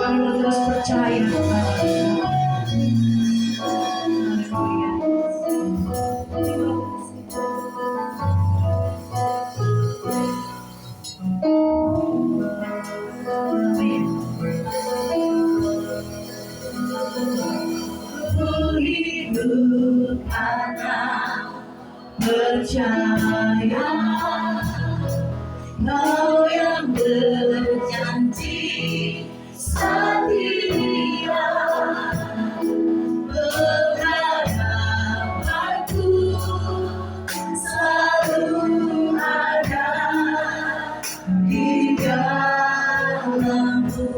Kami mau terus percaya kepada hidup karena percaya Kau yang berjanji setia berhadapanku selalu ada di dalamku.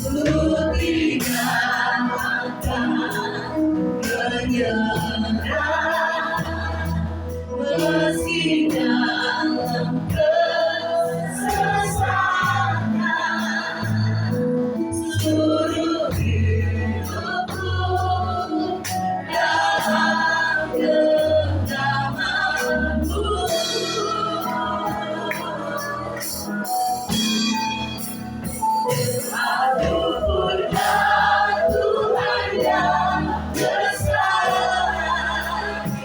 Ku tidak akan menyerah meski dalam kesesakan seluruh hidupku dalam genggamanmu. Aku punya Tuhan yang besar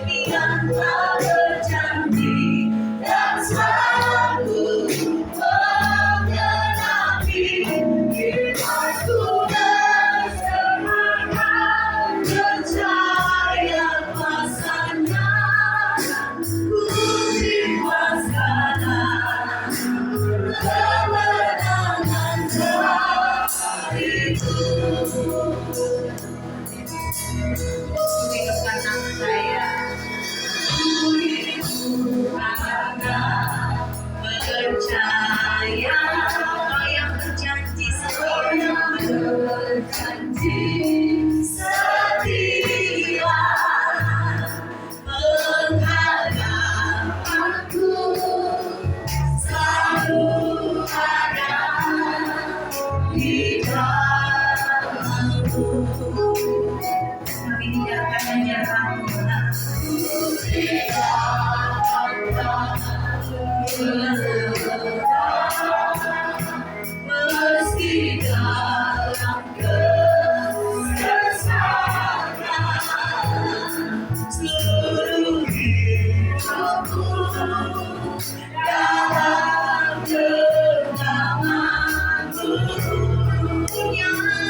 yang telah berjanji dan selalu menggenapi firman-Ku bersemangat percaya kuasa-Nya. Ku terima sekarang kemenangan dariku. Hidupkan nama saya. Ku hidup karena percaya Kau yang berjanji setia menghadapku selalu ada di dalamku. Kami tidak akan menyerah. Meski dalam kesesakan seluruh hidupku dalam genggamanmu. Punya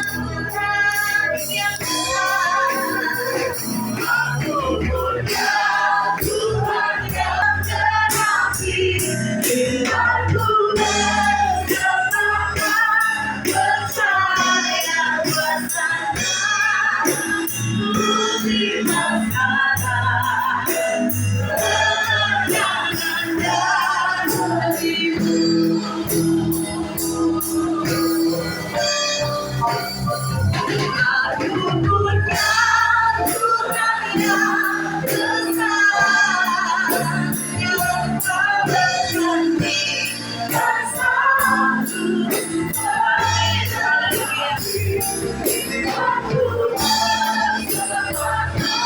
Tuhan yang besar. Aku punya Tuhan yang genapi firman-Ku bersemangat percaya kuasa-Nya. Ku terima sekarang kemenangan dariku. Aku punya Tuhan yang besar yang telah berjanji dan selalu menggenapi firman-Ku bersemangat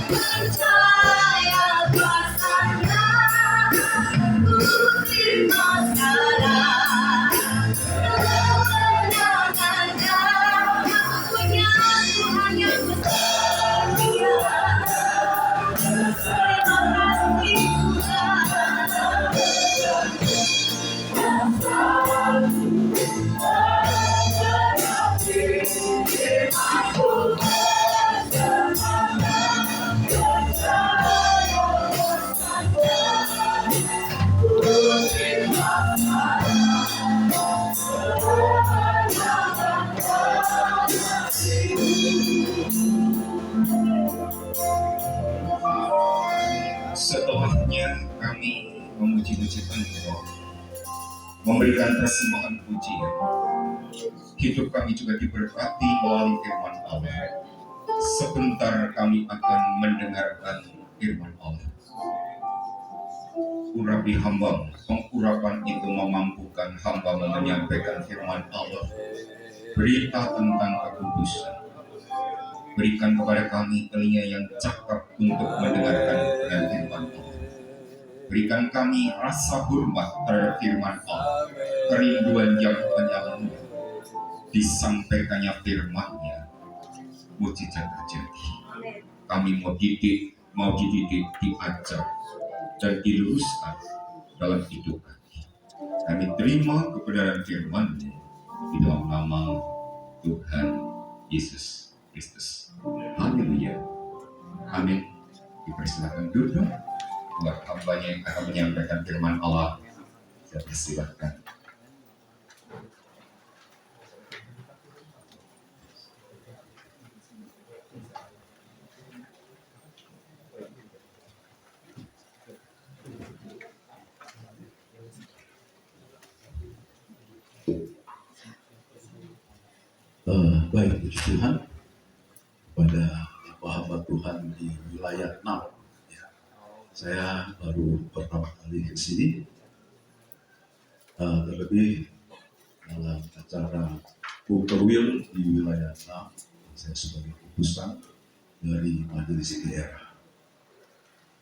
percaya kuasa-Nya. Ku terima sekarang kemenangan dariku. Punya Tuhan yang besar. Terima kasih Setelahnya kami memuji-muji Engkau, memberikan persembahan pujian. Hidup kami juga diberkati melalui firman Allah. Sebentar kami akan mendengarkan firman Allah. Urapi hamba, pengurapan itu memampukan hamba menyampaikan firman Allah, berita tentang kekudusan. Berikan kepada kami telinga yang cakap untuk mendengarkan dengan firman Allah. Berikan kami rasa hormat terhadap firman Allah. kerinduan yang penyalahnya, disampaikannya firman-Nya, mujizat terjadi. Kami mau dididik, diajar, dan diluruskan dalam hidup kami. Kami terima kebenaran firman-Nya di dalam nama Tuhan Yesus Kristus. Haleluya. Amin. Dipersilakan duduk buat hambanya yang akan menyampaikan firman Allah. Saya persilakan. Baik, puji Tuhan pada hamba Tuhan di wilayah 6. Ya, saya baru pertama kali ke sini, terlebih dalam acara Bukerwil di wilayah 6. Saya sebagai utusan dari majelis daerah.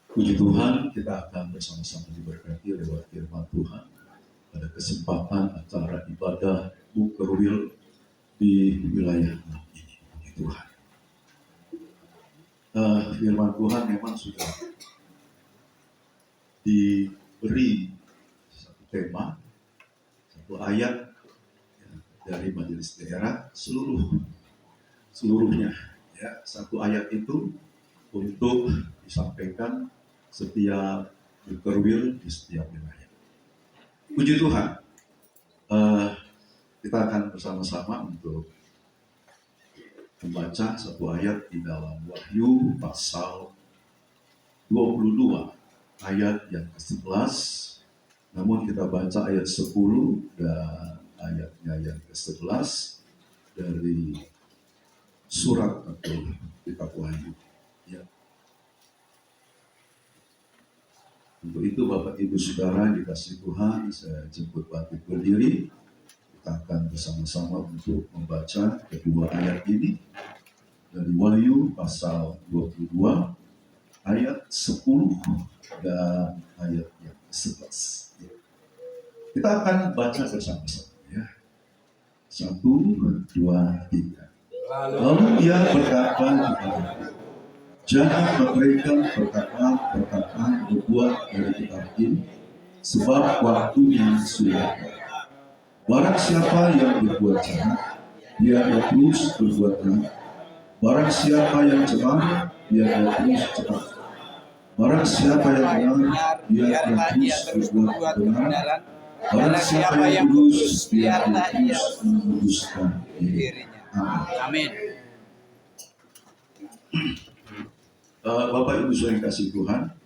Puji Tuhan, kita akan bersama-sama diberkati lewat firman Tuhan pada kesempatan acara ibadah Bukerwil di wilayah ini. Puji Tuhan. Firman Tuhan memang sudah diberi satu tema, satu ayat ya, dari majelis daerah seluruhnya. Ya, satu ayat itu untuk disampaikan setiap Bukerwil di setiap wilayah. Puji Tuhan. Kita akan bersama-sama untuk membaca satu ayat di dalam Wahyu pasal 22 ayat yang ke-11. Namun kita baca ayat 10 dan ayatnya yang ke-11 dari surat atau kitab Wahyu. Ya. Untuk itu Bapak Ibu Saudara dikasih Tuhan, saya jemput bangkit berdiri. Kita akan bersama-sama untuk membaca kedua ayat ini dari Wahyu pasal 22 ayat 10 dan ayat yang ke-11. Kita akan baca bersama-sama ya. 1, 2, 3. Lalu ia berkata kepada, jangan mereka perkataan berbuat dari kitab ini, sebab waktunya sudah. Barang siapa yang berbuat jahat, biarlah terus berbuat jahat. Barang siapa yang cepat, biarlah terus cepat. Barang siapa yang benar, biarlah terus berbuat benar. Barang siapa yang kudus, biarlah terus menguduskan dirinya. Amin. Bapak Ibu yang kasih Tuhan,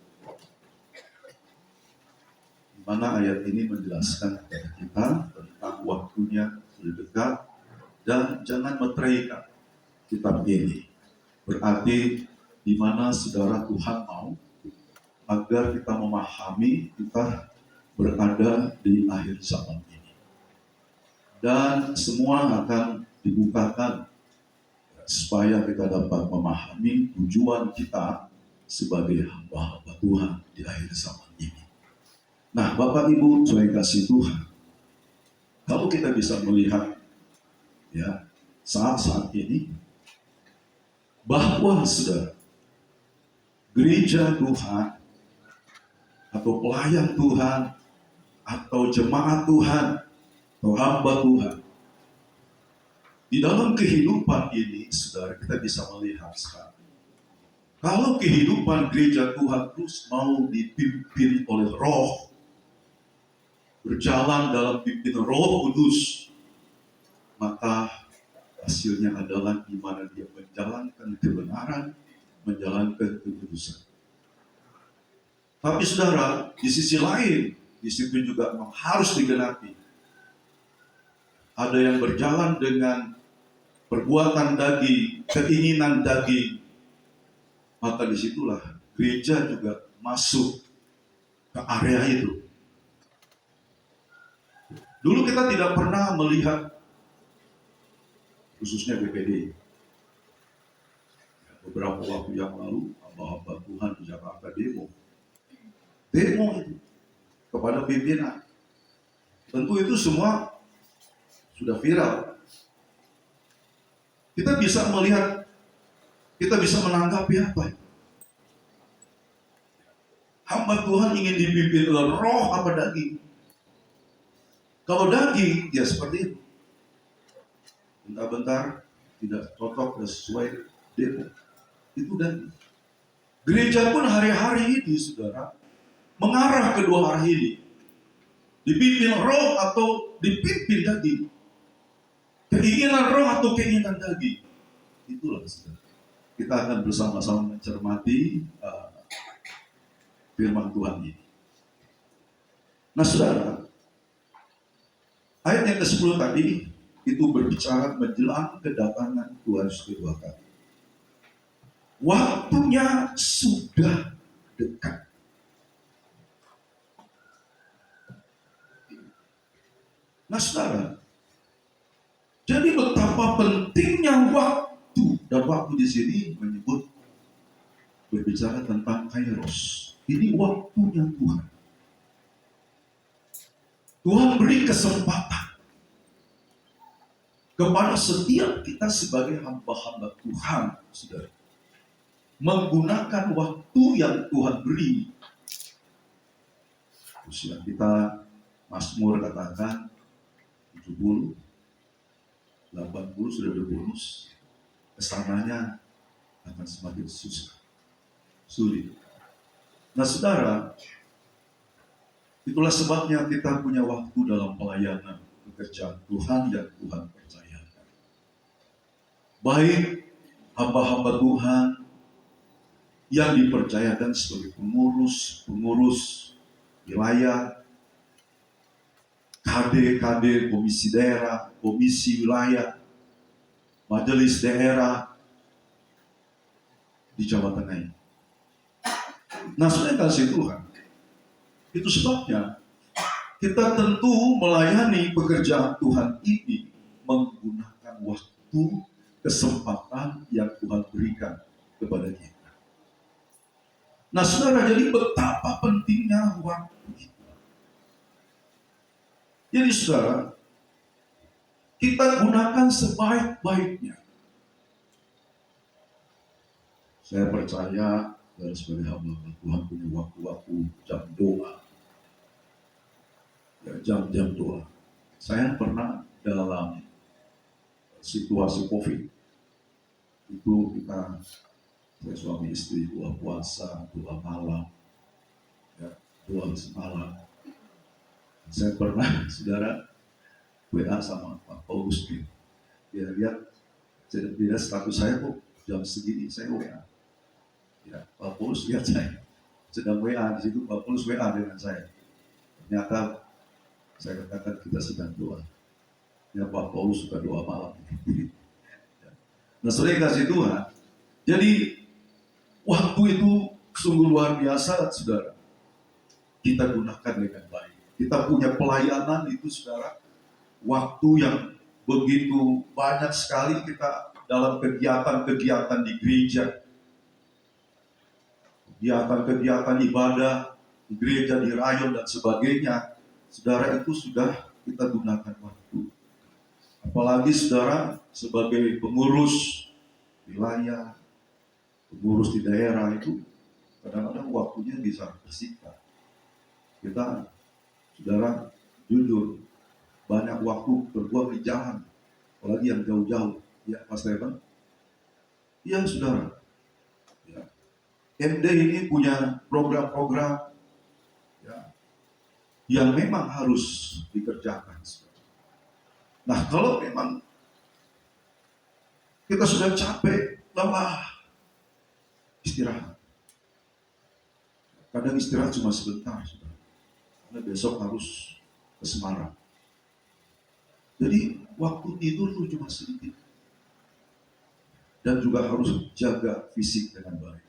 mana ayat ini menjelaskan kepada kita tentang waktunya sudah dekat dan jangan meteraikan kitab ini. Berarti di mana saudara Tuhan mau agar kita memahami kita berada di akhir zaman ini. Dan semua akan dibukakan supaya kita dapat memahami tujuan kita sebagai hamba-hamba Tuhan di akhir zaman ini. Nah, Bapak Ibu, saya kasih Tuhan. Kalau kita bisa melihat ya saat-saat ini bahwa saudara gereja Tuhan atau pelayan Tuhan atau jemaat Tuhan atau hamba Tuhan di dalam kehidupan ini, saudara, kita bisa melihat sekarang. Kalau kehidupan gereja Tuhan terus mau dipimpin oleh Roh, berjalan dalam pimpinan Roh Kudus, maka hasilnya adalah di mana dia menjalankan kebenaran, menjalankan kekudusan. Tapi saudara, di sisi lain, di situ juga harus digenapi. Ada yang berjalan dengan perbuatan daging, keinginan daging, maka disitulah gereja juga masuk ke area itu. Dulu kita tidak pernah melihat, khususnya BPD. Beberapa waktu yang lalu, hamba-hamba Tuhan di Jakarta demo itu kepada pimpinan. Tentu itu semua sudah viral. Kita bisa melihat, kita bisa menanggapi apa? Hamba Tuhan ingin dipimpin oleh roh apa daging? Kalau daging, ya seperti itu. Bentar-bentar tidak cocok dan sesuai demo. Itu daging. Gereja pun hari-hari ini, saudara, mengarah kedua arah ini. Dipimpin roh atau dipimpin daging. Keinginan roh atau keinginan daging. Itulah, saudara. Kita akan bersama-sama mencermati firman Tuhan ini. Nah, saudara, ayat yang ke-10 tadi itu berbicara menjelang kedatangan Tuhan kedua kali. Waktunya sudah dekat. Nah, saudara, jadi betapa pentingnya waktu, dan waktu di sini menyebut berbicara tentang kairos. Ini waktunya Tuhan. Tuhan beri kesempatan kepada setiap kita sebagai hamba-hamba Tuhan, saudara, menggunakan waktu yang Tuhan beri. Usia kita, Mazmur katakan 70, 80 sudah berbonus, kesananya akan semakin susah, sulit. Nah, saudara, itulah sebabnya kita punya waktu dalam pelayanan pekerjaan Tuhan yang Tuhan percayakan. Baik hamba-hamba Tuhan yang dipercayakan sebagai pengurus wilayah, KD, komisi daerah, komisi wilayah, majelis daerah di Jawa Tengah ini. Nah, saudara kasih Tuhan, itu sebabnya kita tentu melayani pekerjaan Tuhan ini menggunakan waktu, kesempatan yang Tuhan berikan kepada kita. Nah, saudara, jadi betapa pentingnya waktu itu. Jadi, saudara, kita gunakan sebaik-baiknya. Saya percaya dan sebagai hamba Tuhan punya waktu-waktu jam doa, ya, jam-jam doa. Saya pernah dalam situasi COVID itu saya suami istri doa puasa, doa malam, ya, doa semalam. Saya pernah, saudara, WA sama Pak Paulus, dia lihat status saya kok jam segini, saya WA. Ya, Pak Paulus lihat saya sedang WA di situ, Pak Paulus WA dengan saya. Ternyata saya katakan kita sedang doa. Ya, Pak Paulus suka doa malam. Nah, saudara kasih Tuhan. Jadi waktu itu sungguh luar biasa, saudara. Kita gunakan dengan baik. Kita punya pelayanan itu, saudara. Waktu yang begitu banyak sekali kita dalam kegiatan-kegiatan di gereja. Kegiatan-kegiatan ibadah di gereja, di rayon dan sebagainya, saudara, itu sudah kita gunakan waktu. Apalagi saudara sebagai pengurus wilayah, pengurus di daerah itu kadang-kadang waktunya bisa bersingkat. Kita, saudara, jujur banyak waktu berbuang di jalan, apalagi yang jauh-jauh, ya Mas Revan. Ya, saudara. Ya. MD ini punya program-program, ya, yang memang harus dikerjakan. Nah, kalau memang kita sudah capek, lelah, istirahat. Kadang istirahat cuma sebentar, saudara. Karena besok harus ke Semarang. Jadi waktu tidur itu cuma sedikit. Dan juga harus jaga fisik dengan baik.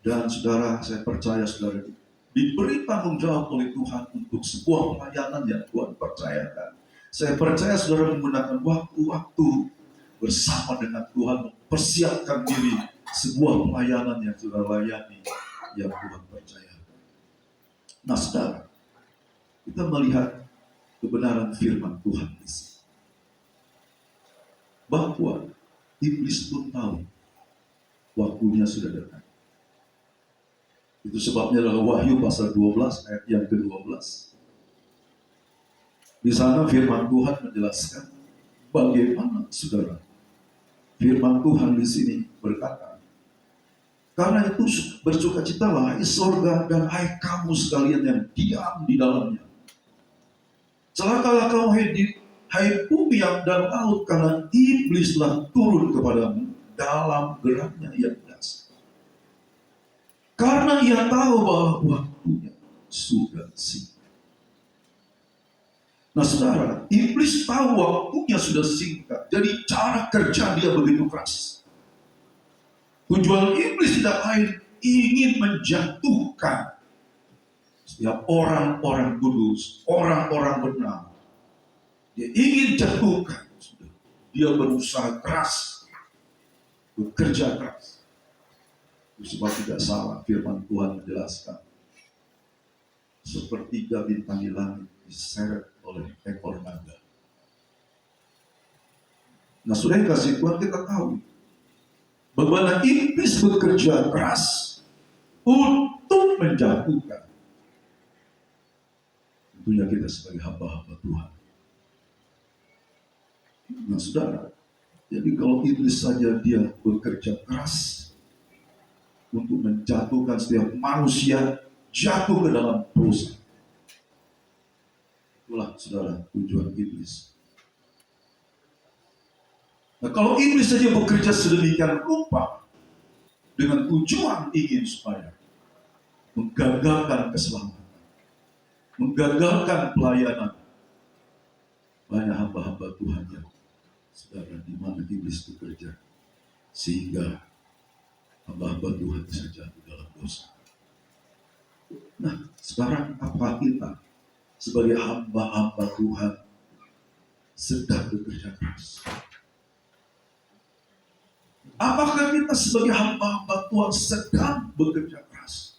Dan saudara, saya percaya saudara diberi tanggung jawab oleh Tuhan untuk sebuah pelayanan yang Tuhan percayakan. Saya percaya saudara menggunakan waktu-waktu bersama dengan Tuhan, mempersiapkan diri sebuah pelayanan yang saudara layani, yang Tuhan percayakan. Nah, saudara, kita melihat kebenaran firman Tuhan di sini. Bahwa iblis pun tahu waktunya sudah dekat. Itu sebabnya dalam Wahyu pasal 12 ayat yang ke-12. Di sana firman Tuhan menjelaskan bagaimana saudara. Firman Tuhan di sini berkata, karena itu bersukacitalah hai sorga dan hai kamu sekalian yang diam di dalamnya. Celakalah kamu hai bumi yang dan laut, karena iblislah turun kepadamu dalam geraknya yang dasar. Karena ia tahu bahwa waktunya sudah singkat. Nah saudara, iblis tahu waktunya sudah singkat. Jadi cara kerja dia begitu keras. Tujuan iblis tidak lain ingin menjatuhkan setiap orang-orang kudus, orang-orang benar. Dia ingin jatuhkan. Dia berusaha keras, bekerja keras. Sebab tidak salah firman Tuhan menjelaskan, sepertiga bintang di langit diseret oleh ekor naga. Nah sudah kasih Tuhan, kita tahu bagaimana iblis bekerja keras untuk menjatuhkan tentunya kita sebagai hamba-hamba Tuhan. Nah saudara, jadi kalau iblis saja dia bekerja keras untuk menjatuhkan setiap manusia jatuh ke dalam dosa. Itulah saudara tujuan iblis. Nah kalau iblis saja bekerja sedemikian rupa dengan tujuan ingin supaya menggagalkan keselamatan, menggagalkan pelayanan banyak hamba-hamba Tuhan yang saudara di mana iblis bekerja sehingga hamba-hamba Tuhan bisa jatuh dalam dosa. Nah, sekarang apa kita sebagai hamba-hamba Tuhan sedang bekerja keras? Apakah kita sebagai hamba-hamba Tuhan sedang bekerja keras?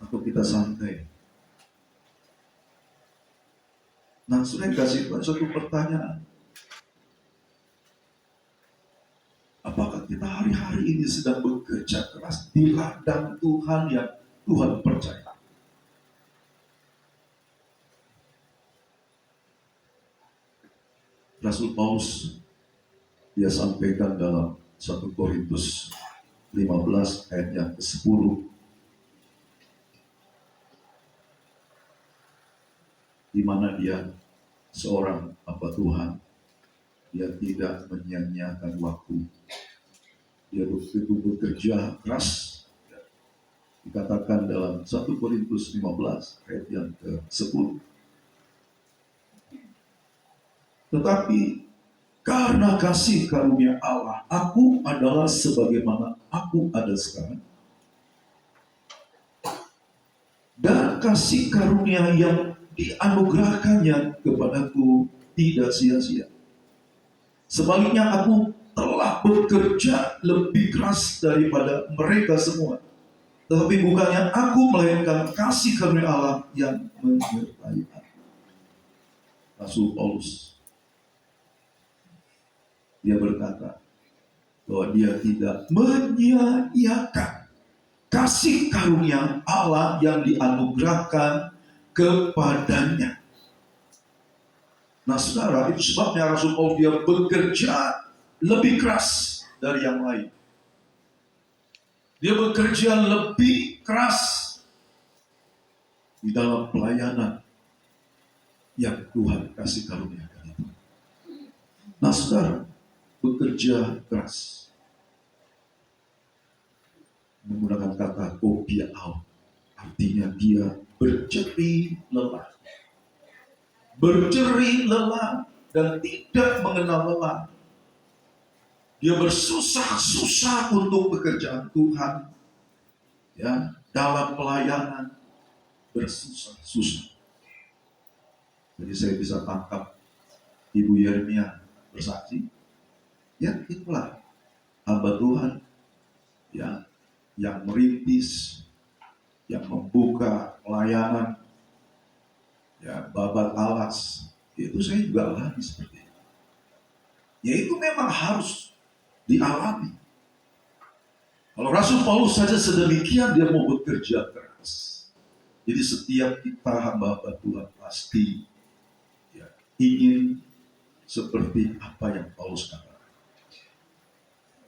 Atau kita santai? Nah, sudah kasih Tuhan satu pertanyaan. Apakah kita hari-hari ini sedang bekerja keras di ladang Tuhan yang Tuhan percaya? Rasul Paulus dia sampaikan dalam 1 Korintus 15 ayat yang ke-10. Di mana dia seorang hamba Tuhan, dia tidak menyia-nyiakan waktu. Dia begitu bekerja keras. Dikatakan dalam 1 Korintus 15 ayat yang ke-10. Tetapi karena kasih karunia Allah, aku adalah sebagaimana aku ada sekarang. Dan kasih karunia yang dianugerahkannya kepadaku tidak sia-sia. Sebaliknya aku telah bekerja lebih keras daripada mereka semua. Tetapi bukannya aku, melainkan kasih karunia Allah yang menyertai aku. Rasul Paulus dia berkata bahwa dia tidak menyia-nyiakan kasih karunia Allah yang dianugerahkan kepadanya. Nah saudara, itu sebabnya Rasul Paulus dia bekerja lebih keras dari yang lain. Dia bekerja lebih keras di dalam pelayanan yang Tuhan kasih karuniakan itu. Nah saudara, bekerja keras menggunakan kata kopiau, artinya dia berjerih lelah. Berjerih lelah dan tidak mengenal lelah. Dia bersusah-susah untuk pekerjaan Tuhan, ya, dalam pelayanan bersusah-susah. Jadi saya bisa tangkap Ibu Yeremia bersaksi, ya itulah hamba Tuhan, ya, yang merintis, yang membuka pelayanan ya babat alas, itu saya juga alami seperti itu. Ya itu memang harus dialami. Kalau Rasul Paulus saja sedemikian dia mau bekerja keras. Jadi setiap kita hamba-hamba Tuhan pasti ya, ingin seperti apa yang Paulus katakan.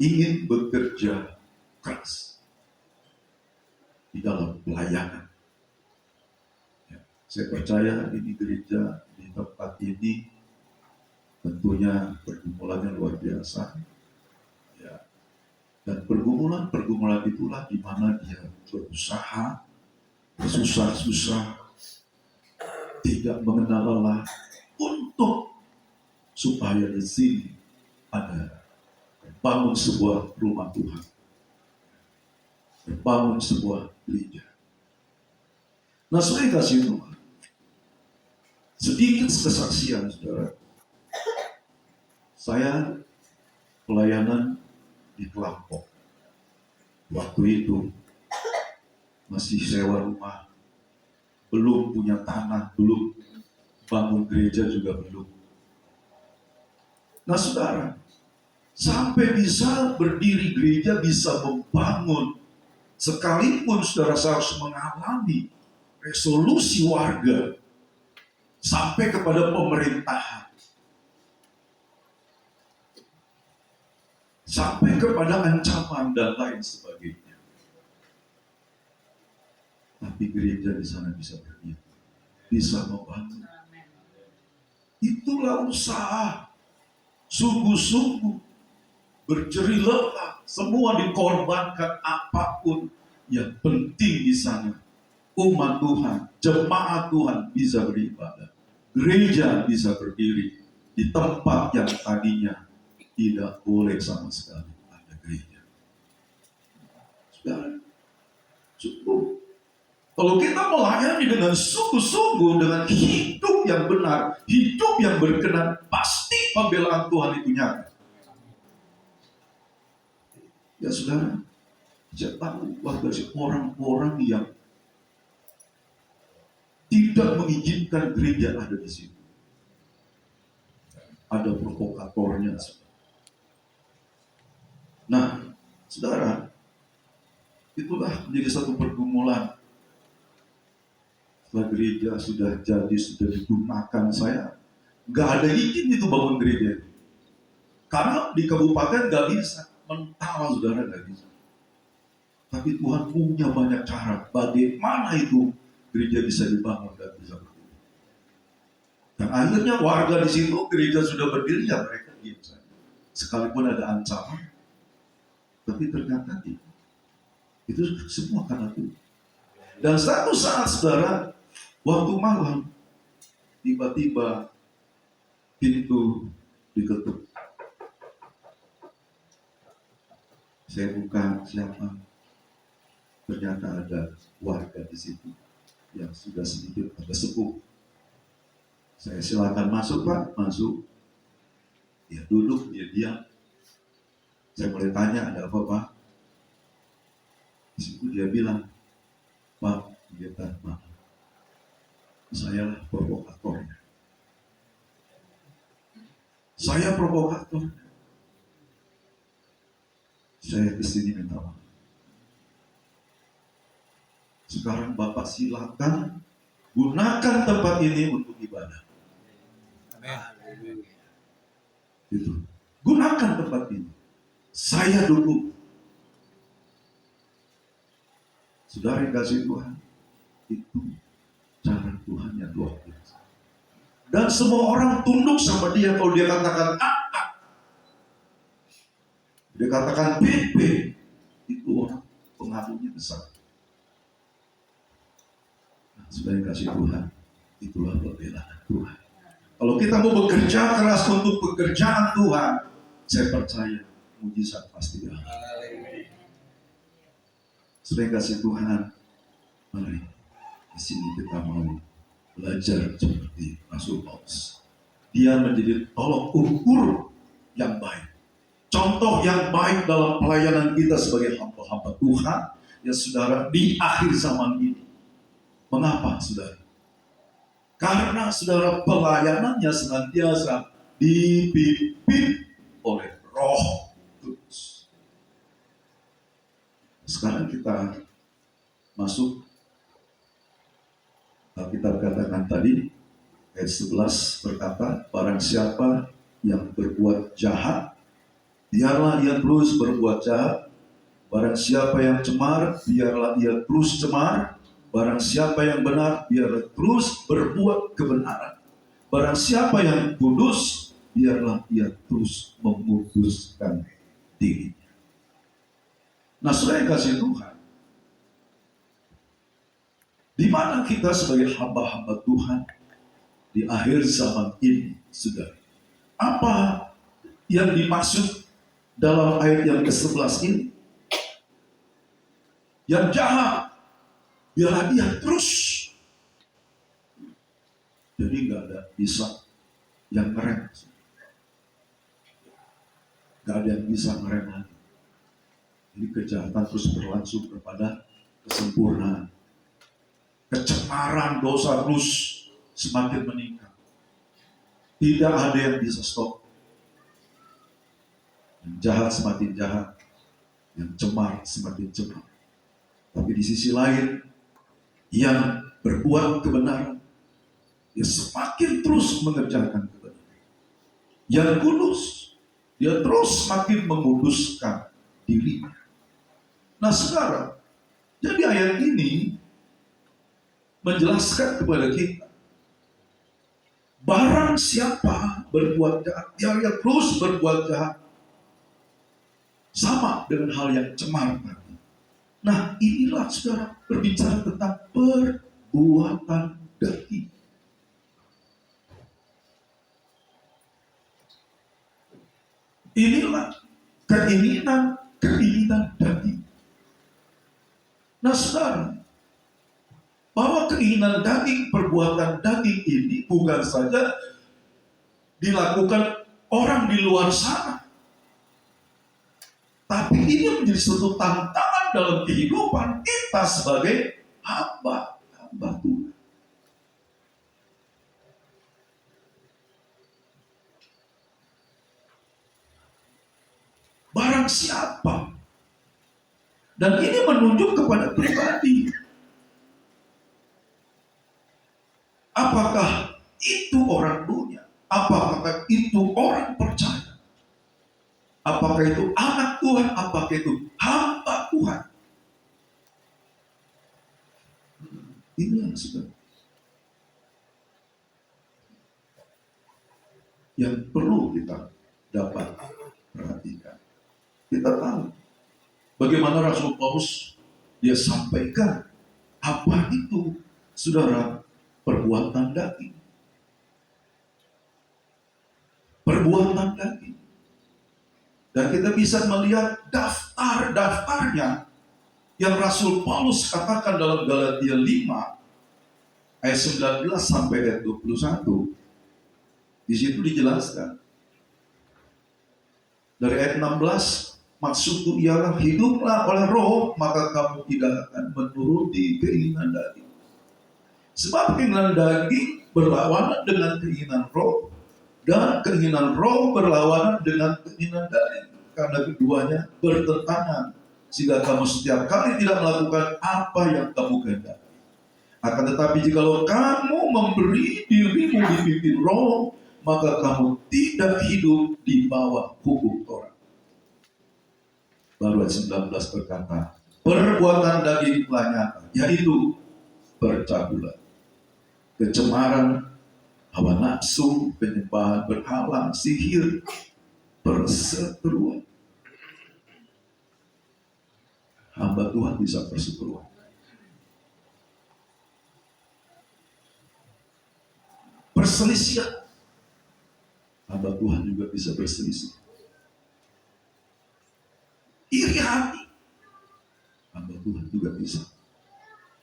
Ingin bekerja keras di dalam pelayanan. Ya, saya percaya ini gereja di tempat ini tentunya pergumulannya luar biasa. Ya. Dan pergumulan itulah di mana dia berusaha, susah-susah, tidak mengenal lelah untuk supaya di sini ada bangun sebuah rumah Tuhan, bangun sebuah gereja. Nah, saya kasih Tuhan sedikit kesaksian, saudara. Saya pelayanan di Kelampok. Waktu itu masih sewa rumah, belum punya tanah, belum bangun gereja juga belum. Nah, saudara, sampai bisa berdiri gereja, bisa membangun, sekalipun saudara harus mengalami resolusi warga sampai kepada pemerintahan, sampai kepada ancaman dan lain sebagainya. Tapi gereja di sana bisa berdiri, bisa membangun. Itulah usaha, sungguh-sungguh, berjerih lelah, semua dikorbankan apapun. Yang penting di sana, umat Tuhan, jemaat Tuhan bisa beribadah. Gereja bisa berdiri di tempat yang tadinya tidak boleh sama sekali ada gereja. Saudara, cukup. Kalau kita melayani dengan sungguh-sungguh, dengan hidup yang benar, hidup yang berkenan, pasti pembelaan Tuhan itu nyata. Ya saudara, saya tahu warga orang-orang yang tidak mengizinkan gereja ada di situ. Ada provokatornya. Nah, saudara, itulah menjadi satu pergumulan. Setelah gereja sudah jadi, sudah digunakan, saya nggak ada izin itu bangun gereja. Karena di kabupaten nggak bisa, mental saudara nggak bisa. Tapi Tuhan punya banyak cara bagaimana itu gereja bisa dibangun dan bisa berdiri. Dan akhirnya warga di situ, gereja sudah berdiri, ya mereka diam saja. Sekalipun ada ancaman, tapi ternyata tidak. Itu semua karena Tuhan. Dan satu saat saudara, waktu malam, tiba-tiba pintu diketuk. Saya buka, siapa? Ternyata ada warga di situ yang sudah sedikit agak sepuh. Saya silakan masuk, Pak, masuk. Dia duduk, dia diam. Saya mulai tanya, ada apa, Pak? Di situ dia bilang, Pak, kita maaf. Saya lah provokatornya. Saya provokator. Saya kesini minta maaf. Sekarang Bapak silakan gunakan tempat ini untuk ibadah. Itu. Gunakan tempat ini. Saya dukung. Saudara yang kasih Tuhan, itu cara Tuhan yang luar biasa. Dan semua orang tunduk sama dia. Kalau dia katakan A, dia katakan B, itu orang pengaruhnya besar. Nah, saudara yang kasih Tuhan, itulah pembelaan Tuhan. Kalau kita mau bekerja keras untuk pekerjaan Tuhan, saya percaya mujizat pasti ada. Saudara yang kasih Tuhan, mari di sini kita mau belajar seperti Rasul Paulus. Dia menjadi tolok ukur yang baik, contoh yang baik dalam pelayanan kita sebagai hamba-hamba Tuhan, ya saudara, di akhir zaman ini. Mengapa, saudara? Karena saudara pelayanannya senantiasa dipimpin oleh Roh Kudus. Sekarang kita masuk Alkitab katakan tadi ayat 11 berkata, barang siapa yang berbuat jahat, biarlah ia terus berbuat jahat. Barang siapa yang cemar, biarlah ia terus cemar. Barang siapa yang benar, biarlah terus berbuat kebenaran. Barang siapa yang kudus, biarlah ia terus menguduskan diri. Nah, saudara yang kasih Tuhan, di mana kita sebagai hamba-hamba Tuhan di akhir zaman ini, saudara? Apa yang dimaksud dalam ayat yang ke-11 ini? Yang jahat, biarlah dia terus. Jadi nggak ada bisa yang ngerem. Nggak ada yang bisa ngerem lagi. Jadi kejahatan terus berlangsung kepada kesempurnaan. Kecemaran dosa terus semakin meningkat. Tidak ada yang bisa stop. Yang jahat semakin jahat, yang cemar semakin cemar. Tapi di sisi lain, yang berbuat kebenaran, dia semakin terus mengerjakan kebenaran. Yang kudus, dia terus semakin menguduskan dirinya. Nah sekarang, jadi ayat ini menjelaskan kepada kita, barang siapa berbuat jahat, dia terus berbuat jahat. Sama dengan hal yang cemar tadi. Nah inilah saudara berbicara tentang perbuatan daging. Inilah keinginan daging. Nah saudara, bahwa keinginan daging, perbuatan daging ini bukan saja dilakukan orang di luar sana, tapi ini menjadi suatu tantangan dalam kehidupan kita sebagai hamba Tuhan. Barang siapa, dan ini menunjuk kepada pribadi. Apakah itu orang dunia? Apakah itu orang percaya? Apakah itu anak Tuhan? Apakah itu hamba Tuhan? Ini yang sudah yang perlu kita dapat perhatikan. Kita tahu bagaimana Rasul Paulus dia sampaikan apa itu, saudara, perbuatan daging. Perbuatan daging. Dan kita bisa melihat daftarnya yang Rasul Paulus katakan dalam Galatia 5 ayat 19 sampai ayat 21. Di situ dijelaskan. Dari ayat 16, maksudku ialah hiduplah oleh roh, maka kamu tidak akan menuruti keinginan daging. Sebab keinginan daging berlawanan dengan keinginan roh, dan keinginan roh berlawanan dengan keinginan daging, karena keduanya bertentangan, sehingga kamu setiap kali tidak melakukan apa yang kamu kehendaki. Akan tetapi jikalau kamu memberi dirimu dipimpin roh, maka kamu tidak hidup di bawah hukum Taurat. Baru ayat 19 berkata, perbuatan daging telah nyata, yaitu percabulan, kecemaran, hawa nafsu, penyembahan berhala, sihir, perseteruan. Hamba Tuhan bisa perseteruan. Perselisihan. Hamba Tuhan juga bisa berselisih. Iri hati. Hamba Tuhan juga bisa.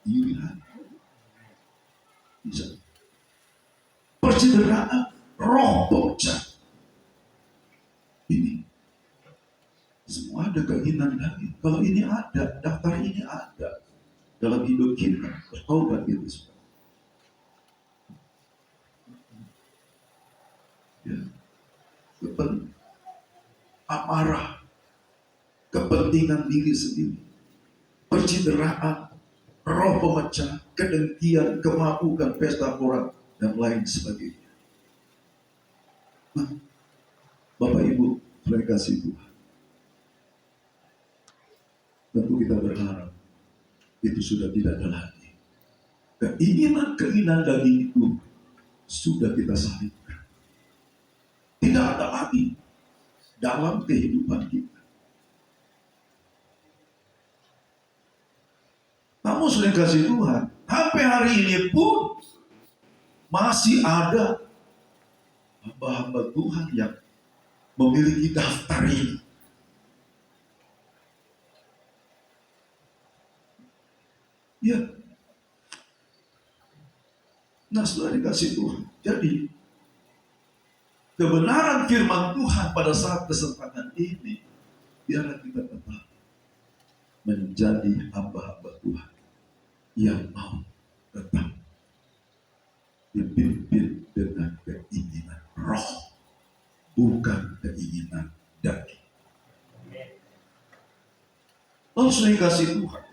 Iri hati. Bisa. Percederaan, roh bocah. Ini semua ada keinginan daging. Kalau ini ada, daftar ini ada dalam hidup kita, bertobat itu. Ya, amarah, kepentingan diri sendiri, pencitraan, roh pemecah, kedengkian, kemabukan, pesta pora, dan lain sebagainya. Nah, Bapak Ibu, terima kasih Tuhan. Tentu kita berharap itu sudah tidak ada lagi. Keinginan daging itu sudah kita salibkan. Tidak ada lagi dalam kehidupan kita. Namun sudah kasih Tuhan, sampai hari ini pun masih ada hamba-hamba Tuhan yang memiliki daftar ini. Ya. Nah, sudah dikasih Tuhan. Jadi, kebenaran firman Tuhan pada saat kesempatan ini, biarlah kita tetap menjadi hamba-hamba Tuhan yang mau tetap dipimpin dengan keinginan roh, bukan keinginan daging. Lalu sudah dikasih Tuhan.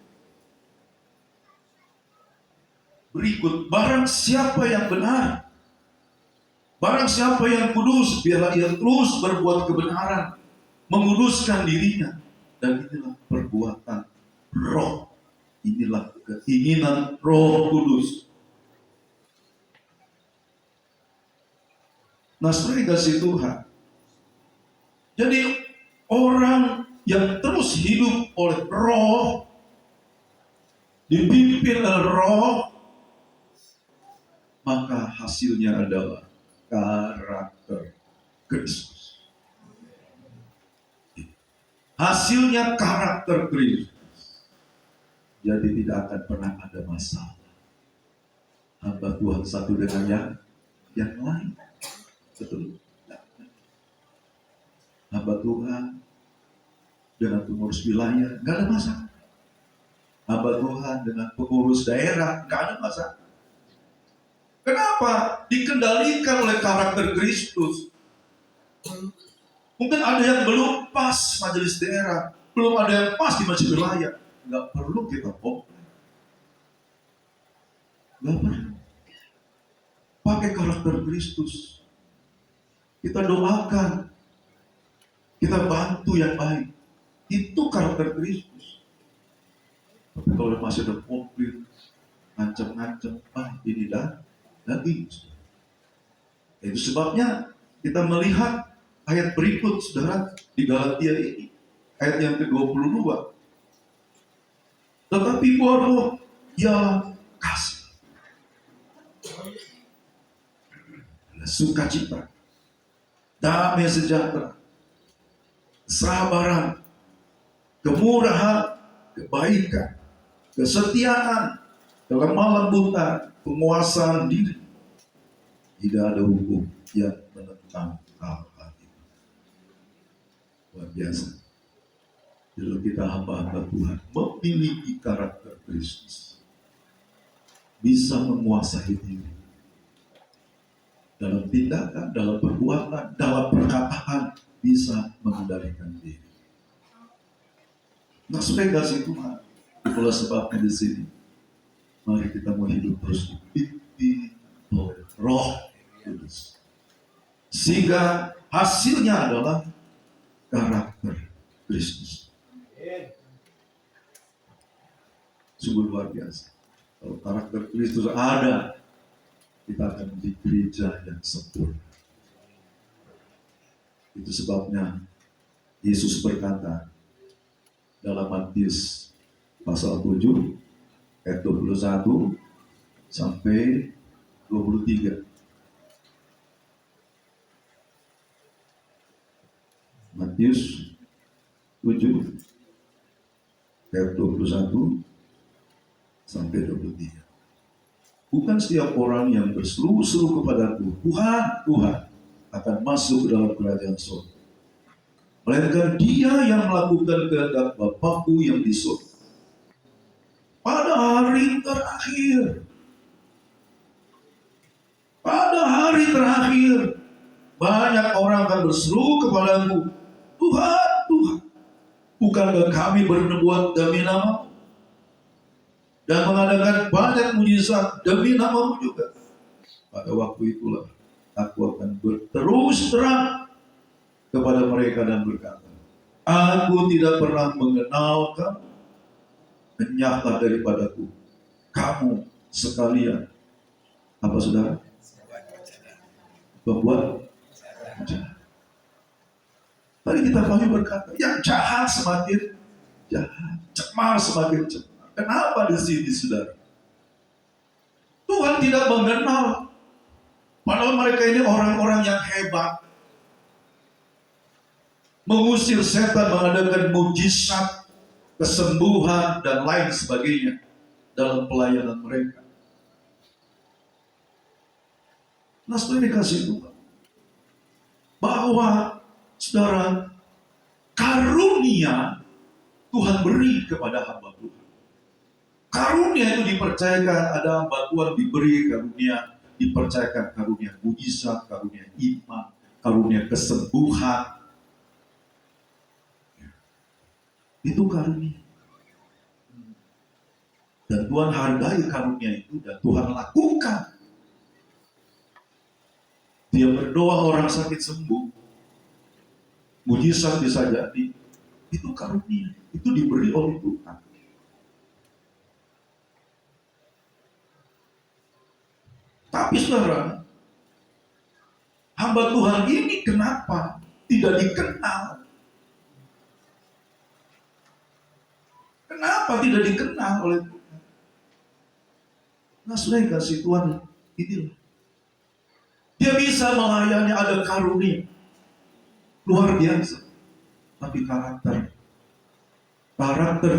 Berikut, barang siapa yang benar, barang siapa yang kudus, biarlah ia terus berbuat kebenaran, menguduskan dirinya. Dan inilah perbuatan roh, inilah keinginan Roh Kudus. Nah, setelah dikasih Tuhan, jadi orang yang terus hidup oleh roh, dipimpin oleh roh, maka hasilnya adalah karakter Kristus. Hasilnya karakter Kristus. Jadi tidak akan pernah ada masalah hamba Tuhan satu dengan yang lain. Betul. Hamba Tuhan dengan pengurus wilayah nggak ada masalah. Hamba Tuhan dengan pengurus daerah nggak ada masalah. Kenapa? Dikendalikan oleh karakter Kristus. Mungkin ada yang belum pas majelis daerah, belum ada yang pas di majelis wilayah. Nggak perlu kita komplain. Nggak perlu. Pakai karakter Kristus. Kita doakan. Kita bantu yang baik. Itu karakter Kristus. Tapi kalau masih ada komplain, ngancam-ngancam, ini daging. Itu sebabnya kita melihat ayat berikut, saudara, di Galatia ini, ayat yang ke-22. Tetapi buah roh ialah kasih, sukacita, damai sejahtera, kesabaran, kemurahan, kebaikan, kesetiaan, kelemah lembutan, penguasaan diri. Tidak ada hukum yang menentang hal-hal itu. Luar biasa. Kalau kita hamba-hamba Tuhan memiliki karakter Kristus, bisa menguasai diri dalam tindakan, dalam perbuatan, dalam perkataan, bisa mengendalikan diri. Nah, sudah kasih Tuhan. Itulah sebabnya di sini, mari kita mau hidup terus dipimpin oleh Roh Kudus, sehingga hasilnya adalah karakter Kristus. Sungguh luar biasa. Kalau karakter Kristus ada, kita akan menjadi gereja yang sempurna. Itu sebabnya Yesus berkata dalam Matius pasal 7 ayat 21 sampai 23. Matius 7 ayat 21 sampai 23. Bukan setiap orang yang berseru-seru kepadaku, Tuhan, Tuhan, akan masuk ke dalam kerajaan surga, melainkan dia yang melakukan kehendak Bapa-Ku yang di surga. Pada hari terakhir, banyak orang akan berseru kepadaku, Tuhan, Tuhan, bukankah kami bernubuat demi nama dan mengadakan banyak mujizat demi namamu juga? Pada waktu itulah aku akan berterus terang kepada mereka dan berkata, aku tidak pernah mengenal kamu, enyahlah daripadaku kamu sekalian. Apa saudara? Membuat jahat. Tadi kita pahami berkata, yang jahat semakin jahat, cemar semakin cemar. Kenapa di sini, saudara? Tuhan tidak mengenal. Padahal mereka ini orang-orang yang hebat, mengusir setan, mengadakan mujizat, kesembuhan, dan lain sebagainya dalam pelayanan mereka. Nah, setelah dikasih Tuhan, bahwa saudara, karunia Tuhan beri kepada hamba Tuhan. Karunia itu dipercayakan, ada hamba Tuhan diberi karunia, dipercayakan karunia mujizat, karunia iman, karunia kesembuhan. Itu karunia. Dan Tuhan hargai karunia itu dan Tuhan lakukan. Dia berdoa orang sakit sembuh, mujizat bisa jadi. Itu karunia, itu diberi oleh Tuhan. Tapi saudara, hamba Tuhan ini kenapa tidak dikenal? Kenapa tidak dikenal oleh Tuhan? Nah, sudah kasih Tuhan, inilah. Dia bisa melayani, ada karunia luar biasa. Tapi karakter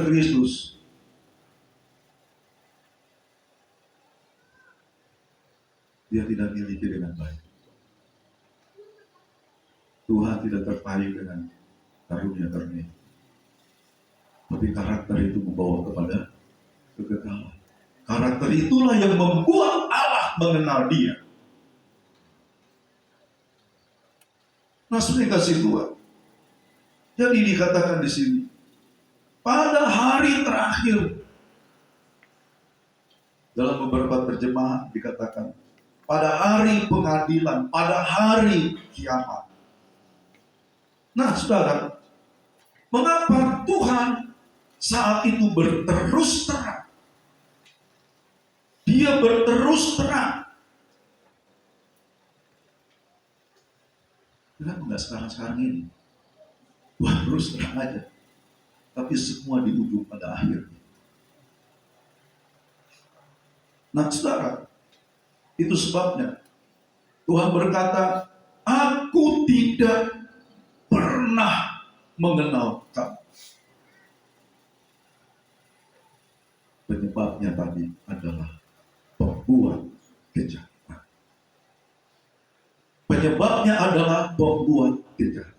Kristus dia tidak miliki dengan baik. Tuhan tidak terpayu dengan karunia. Tapi karakter itu membawa kepada kegagalan. Karakter itulah yang membuat Allah mengenal dia. Nah, sudah kasih Tuhan. Jadi dikatakan di sini, pada hari terakhir, dalam beberapa terjemahan dikatakan, pada hari pengadilan, pada hari kiamat. Nah, saudara, mengapa Tuhan saat itu berterus terang? Dia berterus terang. Kenapa enggak sekarang ini? Tuhan terus terang aja. Tapi semua di ujung pada akhirnya. Nah, saudara, itu sebabnya Tuhan berkata, aku tidak pernah mengenal kamu. Penyebabnya tadi adalah pembuat kejahatan. Penyebabnya adalah pembuat kejahatan.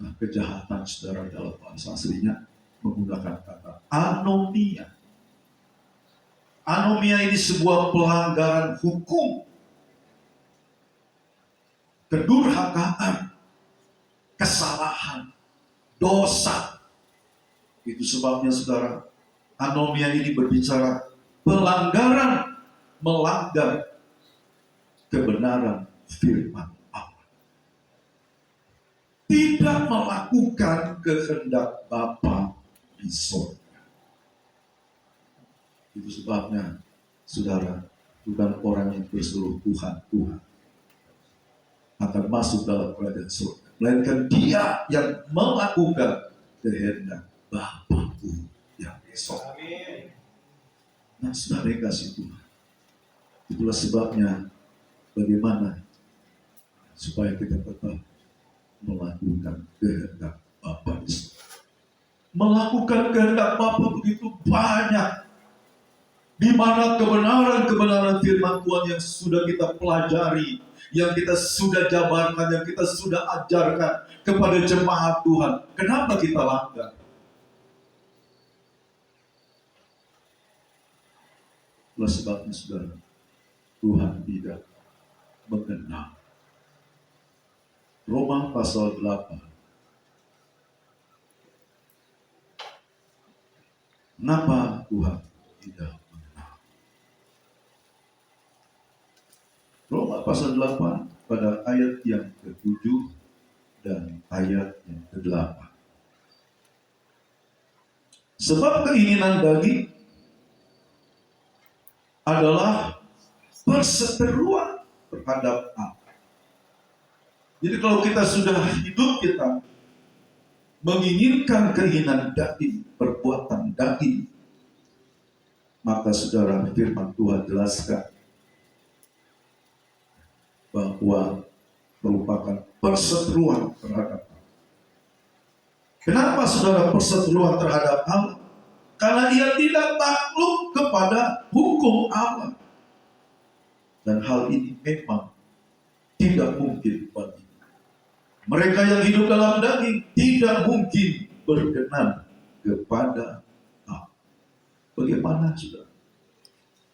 Nah, kejahatan, saudara, dalam bahasa aslinya menggunakan kata anomia. Anomia ini sebuah pelanggaran hukum, kedurhakaan, kesalahan, dosa. Itu sebabnya, saudara, anomia ini berbicara pelanggaran, melanggar kebenaran firman Allah. Tidak melakukan kehendak Bapa di surga. Itu sebabnya, saudara, bukan orang yang berseru Tuhan akan masuk dalam kerajaan surga, melainkan dia yang melakukan kehendak Bapa-Ku yang di surga. Nah, saudara kasih Tuhan, itulah sebabnya bagaimana supaya kita tetap melakukan kehendak Bapa di surga. Melakukan kehendak Bapa begitu banyak, di mana kebenaran firman Tuhan yang sudah kita pelajari, yang kita sudah jabarkan, yang kita sudah ajarkan kepada jemaat Tuhan. Kenapa kita langgar? Itulah sebabnya, saudara, Tuhan tidak mengenal Roma pasal 8. Kenapa Tuhan tidak mengenal? Roma pasal 8 pada ayat yang ke-7 dan ayat yang ke-8. Sebab keinginan daging adalah perseteruan terhadap Allah. Jadi kalau kita sudah hidup, kita menginginkan keinginan daging, perbuatan daging, maka saudara, firman Tuhan jelaskan bahwa merupakan perseteruan terhadap Allah. Kenapa saudara perseteruan terhadap Allah? Karena dia tidak takluk kepada hukum Allah. Dan hal ini memang tidak mungkin bagi mereka yang hidup dalam daging, tidak mungkin berkenan kepada Allah. Bagaimana saudara?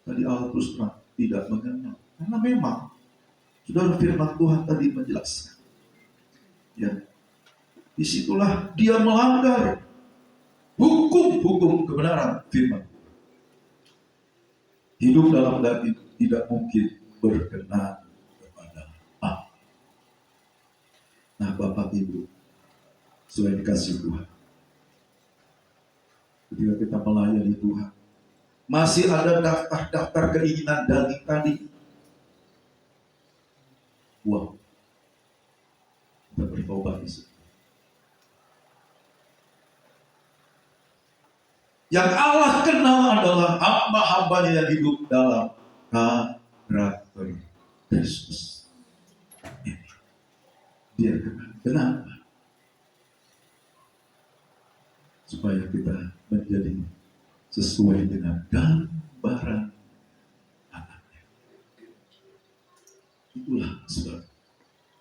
Tadi Allah terus terang tidak mengenal. Karena memang saudara, firman Tuhan tadi menjelaskan, ya, disitulah dia melanggar hukum-hukum kebenaran firman. Hidup dalam daging tidak mungkin berkenan kepada Allah. Nah, Bapak Ibu, selain kasih Tuhan, ketika kita melayani Tuhan, masih ada daftar-daftar keinginan daging tadi. Wow, kita bertobat di situ. Yang Allah kenal adalah hamba-hambanya yang hidup dalam karakter Kristus. Dia kenal. Kenapa? Supaya kita menjadi sesuai dengan gambaran anaknya. Itulah sebab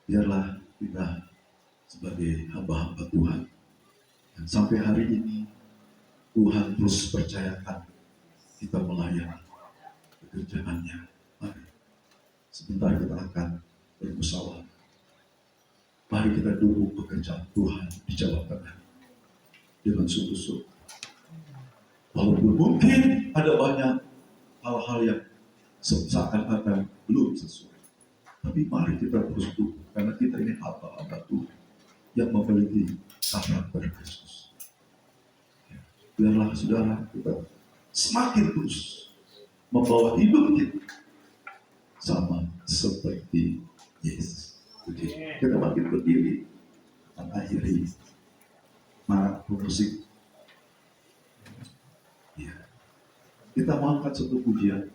biarlah kita sebagai hamba-hamba Tuhan dan sampai hari ini Tuhan terus percayakan kita melayani pekerjaannya. Mari sebentar kita akan bermusyawarah. Mari kita dukung pekerjaan Tuhan di Jawa Tengah dengan sungguh-sungguh. Walaupun mungkin ada banyak hal-hal yang seakan-akan belum sesuai, tapi mari kita terus dukung, karena kita ini hamba-hamba Tuhan yang memiliki karakter Kristus. Biarlah saudara kita semakin terus membawa hidup kita sama seperti Yesus. Jadi kita makin berdiri mengakhiri musik. Ya. Kita mau angkat satu pujian.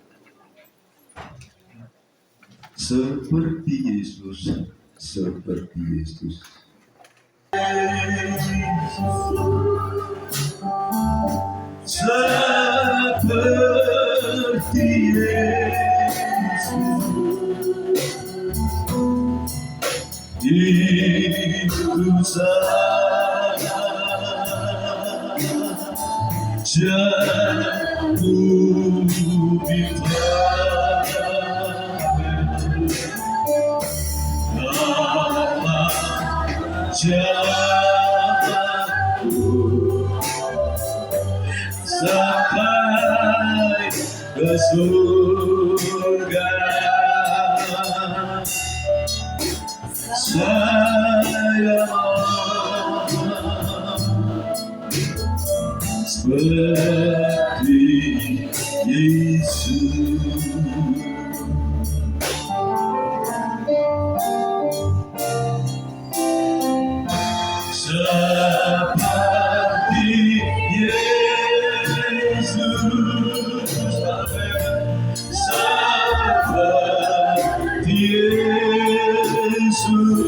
Seperti Yesus, seperti Yesus. Seperti Yesus, itu saja jatuh di tangan jatuh sampai ke surga. Saya seperti Yesus. Seperti Yesus, seperti Yesus,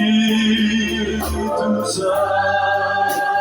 itu saja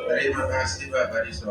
Terima kasih Bapak Risno.